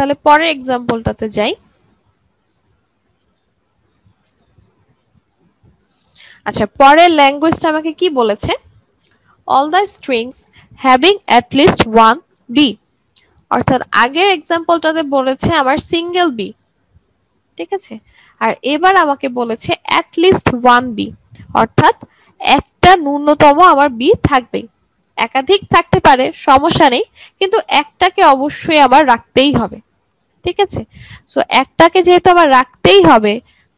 তাহলে পরের এক্সাম্পলটাতে যাই। আচ্ছা, পরের ল্যাঙ্গুয়েজটা আমাকে কি বলেছে? all the strings having at least one b, অর্থাৎ আগের এক্সাম্পলটাতে বলেছে আমার সিঙ্গেল বি, ঠিক আছে? আর এবার আমাকে বলেছে at least one b, অর্থাৎ একটা ন্যূনতম আমার বি থাকবেই। একাধিক থাকতে পারে, সমস্যা নেই, কিন্তু একটাকে অবশ্যই আমার রাখতেই হবে, ঠিক আছে? সো একটাকে যেহেতু আমার রাখতেই হবে,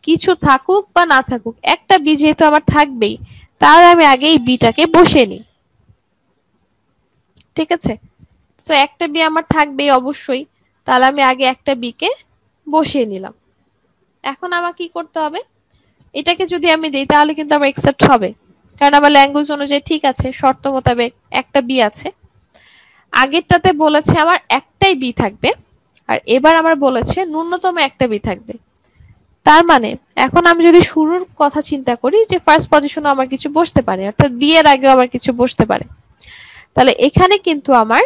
কিছু থাকুক বা না থাকুক, একটা বি যেহেতু আমার থাকবেই, তাহলে আমি আগে এই বিটাকে বসিয়ে নিই, ঠিক আছে? সো একটা বি আমার থাকবেই অবশ্যই, তাহলে আমি আগে একটা বি কে বসিয়ে নিলাম। এখন আমার কি করতে হবে? এটাকে যদি আমি দেই তাহলে কিন্তু আমার অ্যাকসেপ্ট হবে, কারণ আমার ল্যাঙ্গুয়েজ অনুযায়ী ঠিক আছে, শর্ত মোতাবেক একটা বি আছে। আগেরটাতে বলেছে আমার একটাই বি থাকবে, আর এবার আমার বলেছে ন্যূনতম একটা বি থাকবে। তার মানে এখন আমি যদি শুরুর কথা চিন্তা করি যে ফার্স্ট পজিশনে আমার কিছু বসতে পারে, অর্থাৎ বি এর আগেও আমার কিছু বসতে পারে, তাহলে এখানে কিন্তু আমার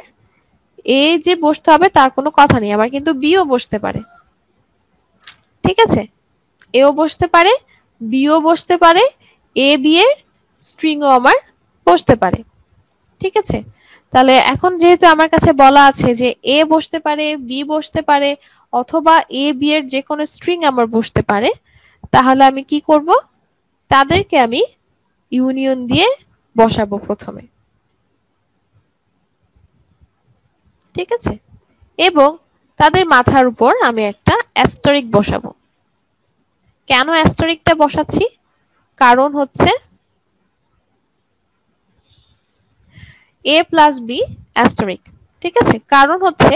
এ যে বসতে হবে তার কোনো কথা নেই, আমার কিন্তু বিও বসতে পারে, ঠিক আছে? এও বসতে পারে, বিও বসতে পারে, এ বি এর স্ট্রিংও আমার বসতে পারে, ঠিক আছে? তাহলে এখন যেহেতু আমার কাছে বলা আছে যে এ বসতে পারে, বি বসতে পারে, অথবা এ বি এর যে কোনো স্ট্রিং আমার বসতে পারে, তাহলে আমি কি করব? তাদেরকে আমি ইউনিয়ন দিয়ে বসাবো প্রথমে, ঠিক আছে? এবং তাদের মাথার উপর আমি একটা অ্যাস্টারিক বসাবো। কেন অ্যাস্টারিকটা বসাচ্ছি? কারণ হচ্ছে এ প্লাস বি অ্যাস্টারিক, ঠিক আছে? কারণ হচ্ছে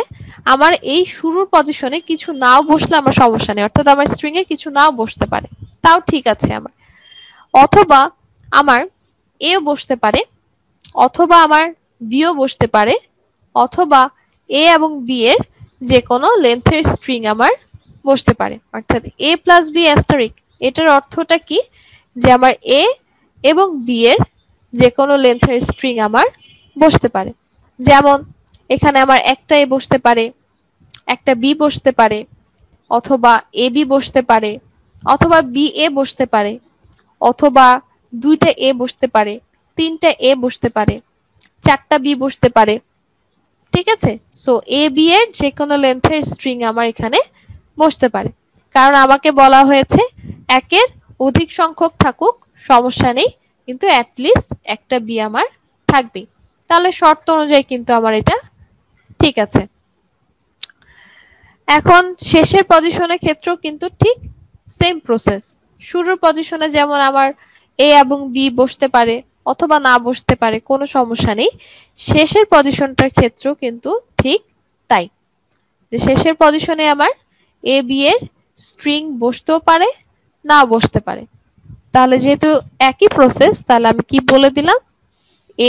আমার এই শুরুর পজিশনে কিছু নাও বসলে আমার সমস্যা নেই, অর্থাৎ আমার স্ট্রিং এ কিছু নাও বসতে পারে, তাও ঠিক আছে আমার। অথবা আমার এও বসতে পারে, অথবা আমার বিও বসতে পারে, অথবা এ এবং বি এর যে কোনো লেন্থের স্ট্রিং আমার বসতে পারে, অর্থাৎ এ প্লাস বি অ্যাস্টারিক। এটার অর্থটা কি? যে আমার এ এবং বি এর যে কোনো লেন্থের স্ট্রিং আমার বসতে পারে। যেমন এখানে আমার একটা এ বসতে পারে, একটা বি বসতে পারে, অথবা এ বি বসতে পারে, অথবা বি এ বসতে পারে, অথবা দুইটা এ বসতে পারে, তিনটা এ বসতে পারে, চারটা বি বসতে পারে, ঠিক আছে? সো এ বি এর যে কোনো লেন্থের স্ট্রিং আমার এখানে বসতে পারে, কারণ আমাকে বলা হয়েছে একের অধিক সংখ্যক থাকুক সমস্যা নেই, কিন্তু অ্যাটলিস্ট একটা বি আমার থাকবে। তাহলে শর্ত অনুযায়ী কিন্তু আমার এটা ঠিক আছে। এখন শেষের পজিশনের ক্ষেত্রেও কিন্তু ঠিক সেম প্রসেস। শুরুর পজিশনে যেমন আমার এ এবং বি বসতে পারে অথবা না বসতে পারে, কোনো সমস্যা নেই, শেষের পজিশনটার ক্ষেত্রেও কিন্তু ঠিক তাই, যে শেষের পজিশনে আমার এ বি এর স্ট্রিং বসতেও পারে, না বসতে পারে। তাহলে যেহেতু একই প্রসেস, তাহলে আমি কি বলে দিলাম?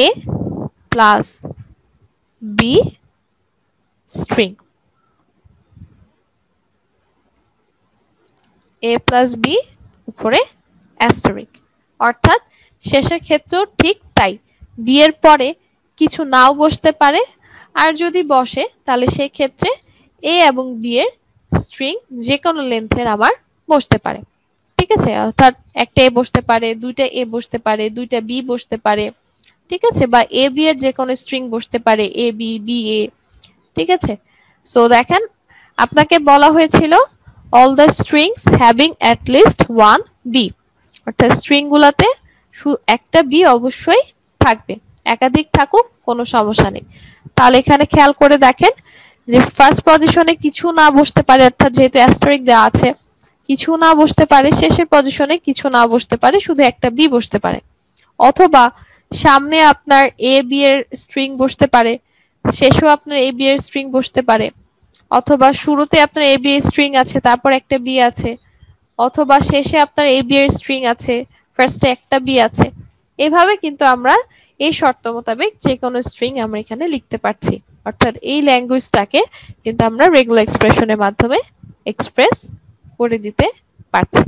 এ প্লাস বি স্ট্রিং, এ প্লাস বি উপরে অ্যাস্টারিক, অর্থাৎ শেষের ক্ষেত্রেও ঠিক তাই, বি এর পরে কিছু নাও বসতে পারে, আর যদি বসে তাহলে সেই ক্ষেত্রে এ এবং বি এর স্ট্রিং যে কোনো লেন্থের আমার বসতে পারে, ঠিক আছে? অর্থাৎ একটা এ বসতে পারে, দুইটা এ বসতে পারে, দুইটা বি বসতে পারে, ঠিক আছে? বা এ বি এর যে কোনো স্ট্রিং বসতে পারে, এ বি বি এ, ঠিক আছে? সো দেখেন, আপনাকে বলা হয়েছিল all the strings having at least one b, অর্থাৎ স্ট্রিং গুলাতে একটা বি অবশ্যই থাকবে, একাধিক থাকুক কোনো সমস্যা নেই। তাহলে এখানে খেয়াল করে দেখেন যে ফার্স্ট পজিশনে কিছু না বসতে পারে, অর্থাৎ যেহেতু অ্যাস্টারিক দেওয়া আছে, কিছু না বসতে পারে, শেষের পজিশনে কিছু না বসতে পারে, শুধু একটা বি বসতে পারে, অথবা সামনে আপনার এ বি এর স্ট্রিং বসতে পারে, শেষেও আপনার এ বি এর স্ট্রিং বসতে পারে, অথবা শুরুতে আপনার এ বি এর স্ট্রিং আছে তারপর একটা বি আছে, অথবা শেষে আপনার এ বি এর স্ট্রিং আছে ফার্স্টে একটা বি আছে। এভাবে কিন্তু আমরা এই শর্ত মোতাবেক যে কোনো স্ট্রিং আমরা এখানে লিখতে পারছি, অর্থাৎ এই ল্যাঙ্গুয়েজটাকে কিন্তু আমরা রেগুলার এক্সপ্রেশনের মাধ্যমে এক্সপ্রেস করে দিতে পারছি।